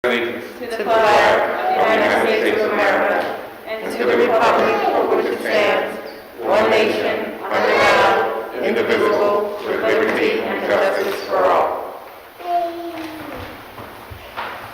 allegiance to the flag of the United States of America and to the republic for which it stands, one nation, under God, indivisible, with liberty and justice for all.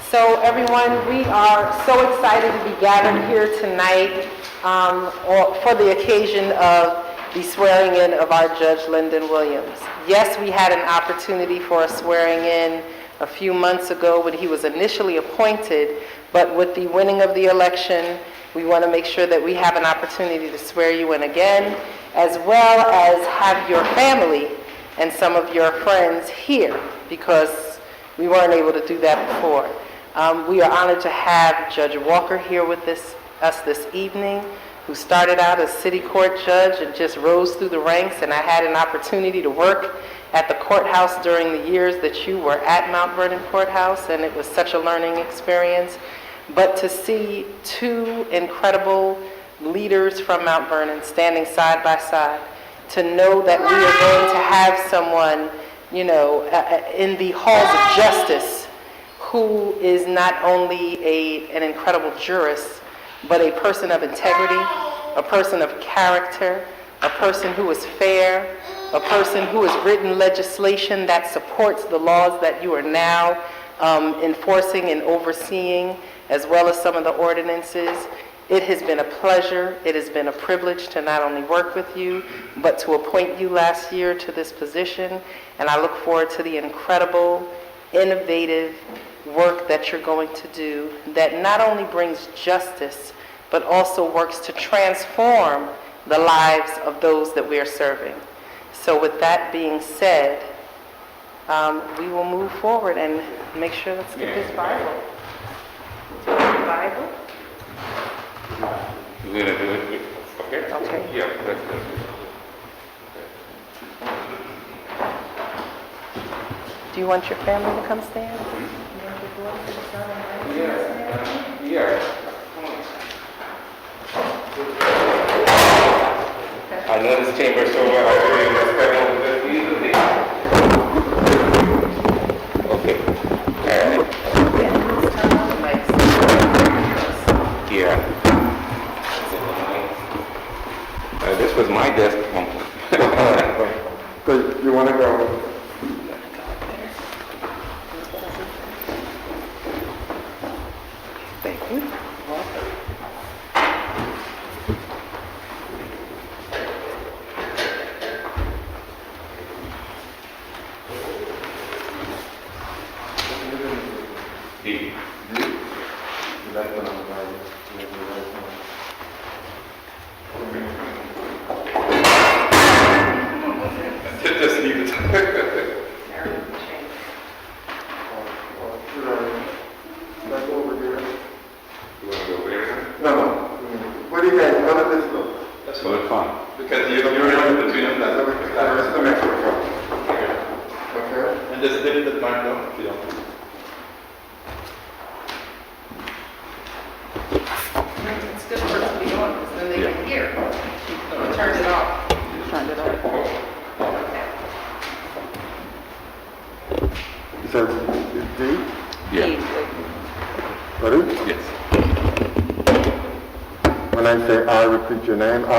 So everyone, we are so excited to be gathered here tonight for the occasion of the swearing in of our Judge Lyndon Williams. Yes, we had an opportunity for a swearing in a few months ago when he was initially appointed, but with the winning of the election, we want to make sure that we have an opportunity to swear you in again, as well as have your family and some of your friends here, because we weren't able to do that before. We are honored to have Judge Walker here with us this evening, who started out as city court judge and just rose through the ranks, and I had an opportunity to work at the courthouse during the years that you were at Mount Vernon Courthouse, and it was such a learning experience. But to see two incredible leaders from Mount Vernon standing side by side, to know that we are going to have someone, in the halls of justice who is not only an incredible jurist, but a person of integrity, a person of character, a person who is fair, a person who has written legislation that supports the laws that you are now enforcing and overseeing, as well as some of the ordinances. It has been a pleasure, it has been a privilege to not only work with you, but to appoint you last year to this position, and I look forward to the incredible, innovative work that you're going to do that not only brings justice, but also works to transform the lives of those that we are serving. So with that being said, we will move forward and make sure, let's get this Bible. Bible? We're going to do it. Okay? Okay. Yeah, that's good. Do you want your family to come stand? Yeah. I know this chamber so well, I really respect all of this easily. Okay. All right. Yeah. This was my desk. So you want to go? Thank you. Just leave it. Back over here. You want to go over here? No. What do you guys, how does this look? That's really fun. Because you're in between them. That's the microphone. Okay. And just dip the mic down if you don't. It's good for it to be on, because then they can hear. Turn it off. Turn it off. You said it's D? Yeah. Ready? Yes. When I say I, repeat your name. I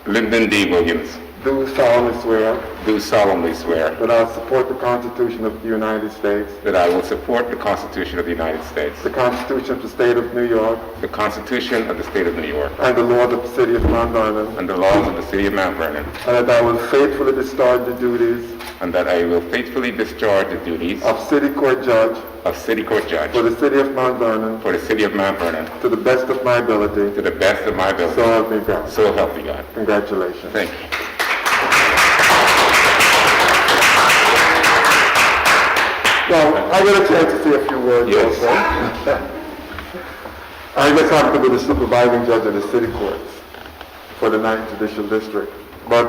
Lyndon D. Williams, do solemnly swear do solemnly swear that I will support the Constitution of the United States, that I will support the Constitution of the United States, the Constitution of the State of New York, the Constitution of the State of New York, and the laws of the City of Mount Vernon, and the laws of the City of Mount Vernon, and that I will faithfully discharge the duties and that I will faithfully discharge the duties of City Court Judge of City Court Judge for the City of Mount Vernon for the City of Mount Vernon to the best of my ability. to the best of my ability. So help me God. So help me God. Congratulations. Thank you. Now, I get a chance to say a few words Yes. also. I just happen to be the supervising judge of the city courts for the 9th Judicial District. But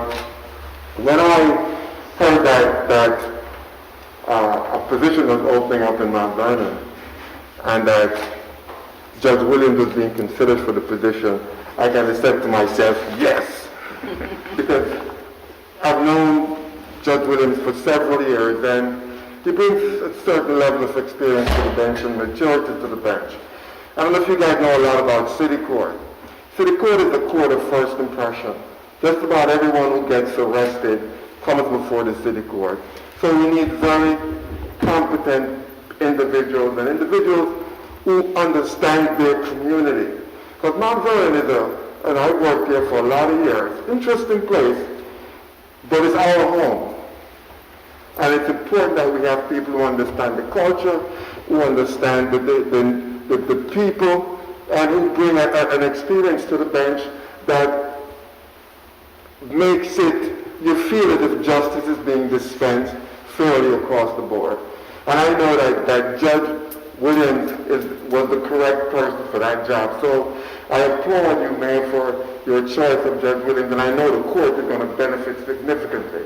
when I heard that a position was opening up in Mount Vernon and that Judge Williams was being considered for the position, I kind of said to myself, yes. Because I've known Judge Williams for several years, and He brings a certain level of experience to the bench and maturity to the bench. I don't know if you guys know a lot about city court. City court is a court of first impression. Just about everyone who gets arrested comes before the city court. So we need very competent individuals and individuals who understand their community. Because Mount Vernon is and I worked here for a lot of years, interesting place, but it's our home. And it's important that we have people who understand the culture, who understand the people, and who bring an experience to the bench that makes it, you feel as if justice is being dispensed fairly across the board. And I know that Judge Williams was the correct person for that job. So I applaud you, Mayor, for your choice of Judge Williams, and I know the court is going to benefit significantly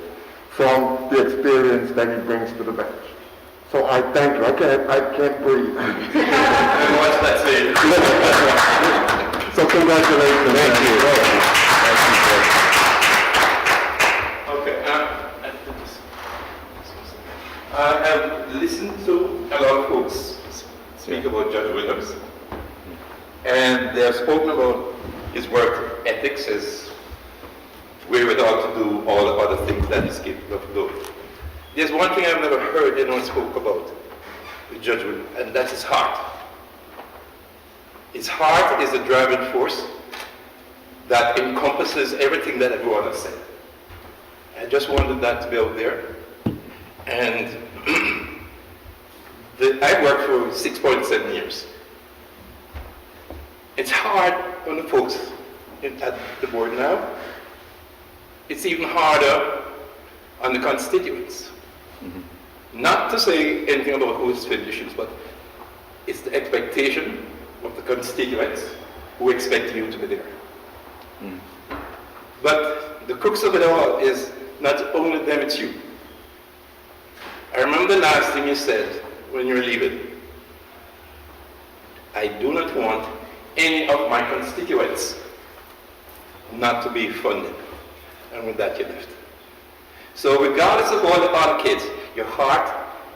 from the experience that he brings to the bench. So I thank you. I can't breathe. And once that's it. So congratulations. Thank you. Okay. I've listened to a lot of folks speak about Judge Williams, and they have spoken about his work ethics, his wherewithal to do all the other things that he's capable of doing. There's one thing I've never heard anyone spoke about with Judge Williams, and that's his heart. His heart is the driving force that encompasses everything that everyone has said. I just wanted that to be out there. And I worked for 6.7 years. It's hard on the folks at the board now. It's even harder on the constituents. Not to say anything about who's field issues, but it's the expectation of the constituents who expect you to be there. But the crux of it all is not only them, it's you. I remember the last thing you said when you were leaving. I do not want any of my constituents not to be funded. And with that, you left. So regardless of all the other kids, your heart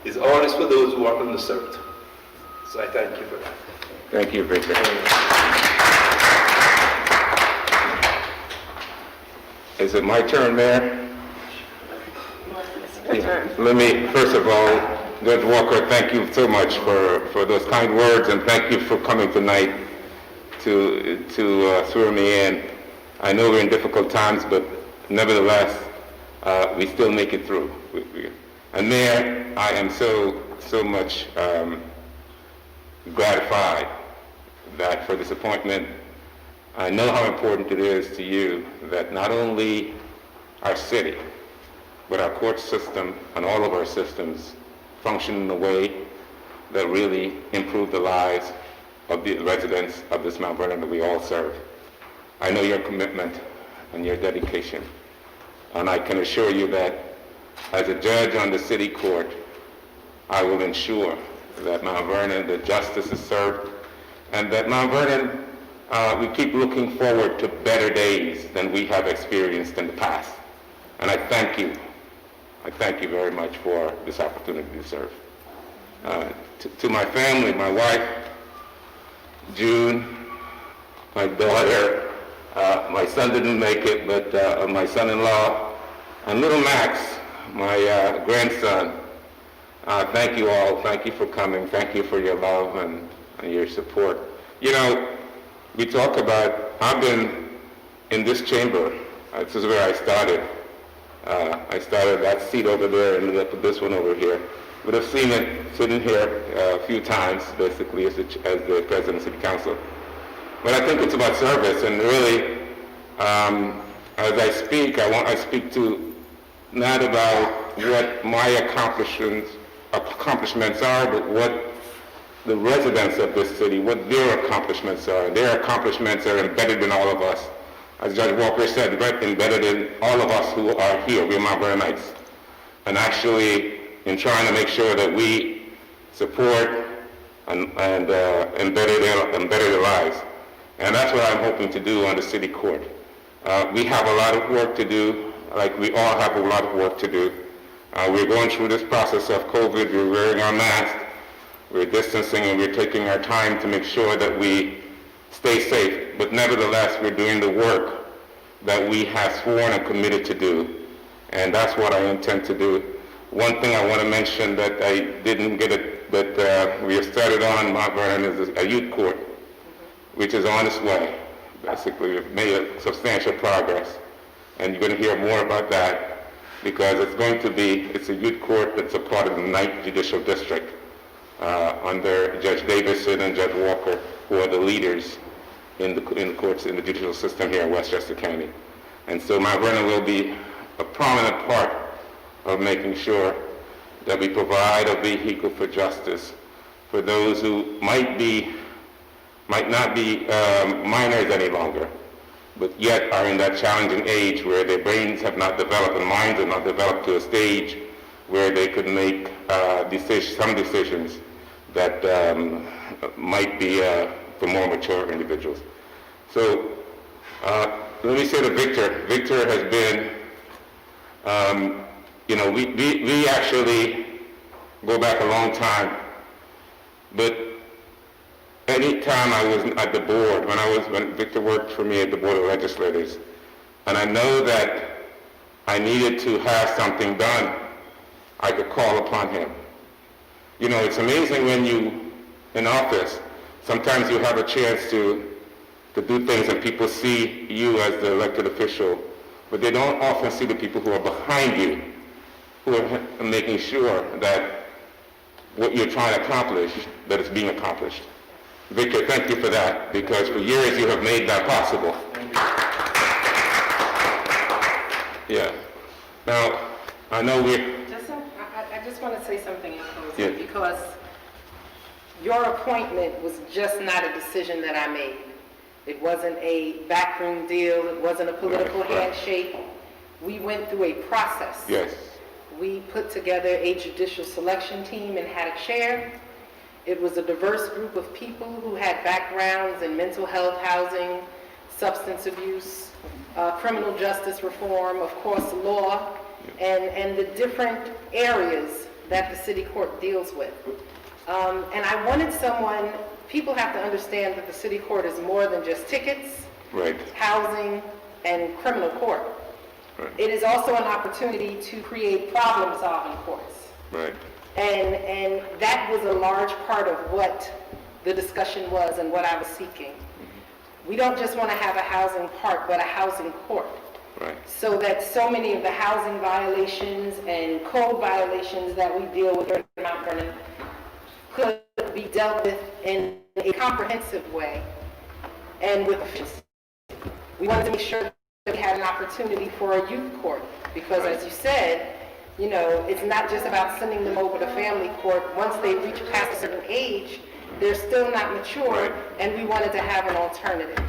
is always for those who are underserved. So I thank you for that. Thank you, Victor. Is it my turn, Mayor? Let me, first of all, Judge Walker, thank you so much for those kind words, and thank you for coming tonight to swear me in. I know we're in difficult times, but nevertheless, we still make it through. And Mayor, I am so much gratified that for this appointment. I know how important it is to you that not only our city, but our court system and all of our systems function in a way that really improve the lives of the residents of this Mount Vernon that we all serve. I know your commitment and your dedication, and I can assure you that as a judge on the city court, I will ensure that Mount Vernon, that justice is served, and that Mount Vernon, we keep looking forward to better days than we have experienced in the past. And I thank you. I thank you very much for this opportunity to serve. To my family, my wife, June, my daughter, my son didn't make it, but my son-in-law, and little Max, my grandson, thank you all. Thank you for coming. Thank you for your love and your support. You know, we talk about, I've been in this chamber. This is where I started. I started that seat over there and ended up with this one over here. But I've seen it sitting here a few times, basically, as the president of the city council. But I think it's about service, and really, as I speak, I speak to not about what my accomplishments are, but what the residents of this city, what their accomplishments are. Their accomplishments are embedded in all of us. As Judge Walker said, right, embedded in all of us who are here, we're Mount Vernonites. And actually, in trying to make sure that we support and embedded their lives. And that's what I'm hoping to do on the city court. We have a lot of work to do, like we all have a lot of work to do. We're going through this process of COVID. We're wearing our masks, we're distancing, and we're taking our time to make sure that we stay safe. But nevertheless, we're doing the work that we have sworn and committed to do. And that's what I intend to do. One thing I want to mention that I didn't get it, but we have started on Mount Vernon is a youth court, which is on its way. Basically, we've made a substantial progress. And you're going to hear more about that because it's a youth court that's a part of the 9th Judicial District under Judge Davison and Judge Walker, who are the leaders in the courts, in the judicial system here in Westchester County. And so Mount Vernon will be a prominent part of making sure that we provide a vehicle for justice for those who might not be minors any longer, but yet are in that challenging age where their brains have not developed and minds have not developed to a stage where they could make some decisions that might be for more mature individuals. So let me say to Victor. Victor has been, we actually go back a long time, but any time I was at the board, when Victor worked for me at the Board of Legislators, and I know that I needed to have something done, I could call upon him. You know, it's amazing when you, in office, sometimes you have a chance to do things and people see you as the elected official, but they don't often see the people who are behind you, who are making sure that what you're trying to accomplish, that it's being accomplished. Victor, thank you for that, because for years you have made that possible. Yeah. Now, I know I just want to say something in closing, Yeah. because your appointment was just not a decision that I made. It wasn't a backroom deal. It wasn't a political Right. handshake. We went through a process. Yes. We put together a judicial selection team and had a chair. It was a diverse group of people who had backgrounds in mental health, housing, substance abuse, criminal justice reform, of course, law, and the different areas that the city court deals with. And I wanted someone, people have to understand that the city court is more than just tickets, Right. housing, and criminal court. Right. It is also an opportunity to create problem-solving courts. Right. And that was a large part of what the discussion was and what I was seeking. We don't just want to have a housing park, but a housing court. Right. So that so many of the housing violations and code violations that we deal with here in Mount Vernon could be dealt with in a comprehensive way and with efficiency. We wanted to make sure that we had an opportunity for a youth court, because as you said, you know, it's not just about sending them over to family court. Once they reach past a certain age, they're still not mature, Right. and we wanted to have an alternative.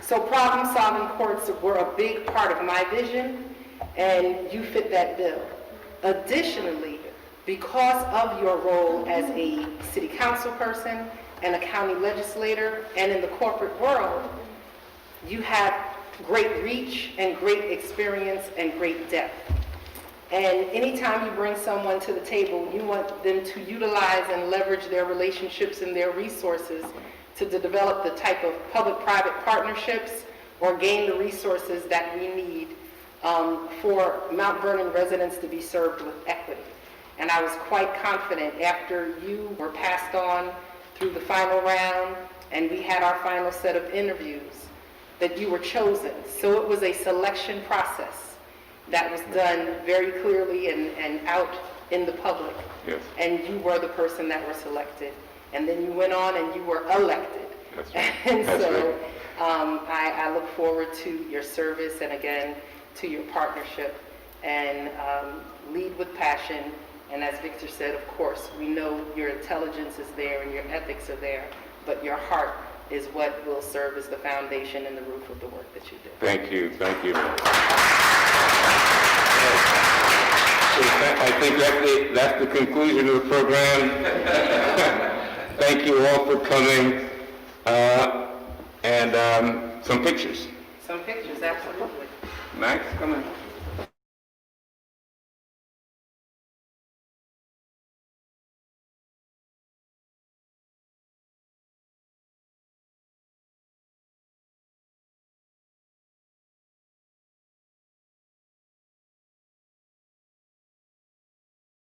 So problem-solving courts were a big part of my vision, and you fit that bill. Additionally, because of your role as a city council person and a county legislator and in the corporate world, you have great reach and great experience and great depth. And anytime you bring someone to the table, you want them to utilize and leverage their relationships and their resources to develop the type of public-private partnerships or gain the resources that we need for Mount Vernon residents to be served with equity. And I was quite confident after you were passed on through the final round and we had our final set of interviews that you were chosen. So it was a selection process that was done very clearly and out in the public. Yes. And you were the person that were selected. And then you went on and you were elected. That's right. And That's so right. I look forward to your service and again to your partnership, and lead with passion. And as Victor said, of course, we know your intelligence is there and your ethics are there, but your heart is what will serve as the foundation and the roof of the work that you do. Thank you. Thank you. I think that's the conclusion of the program. Thank you all for coming. And some pictures. Some pictures, absolutely. Max, come on.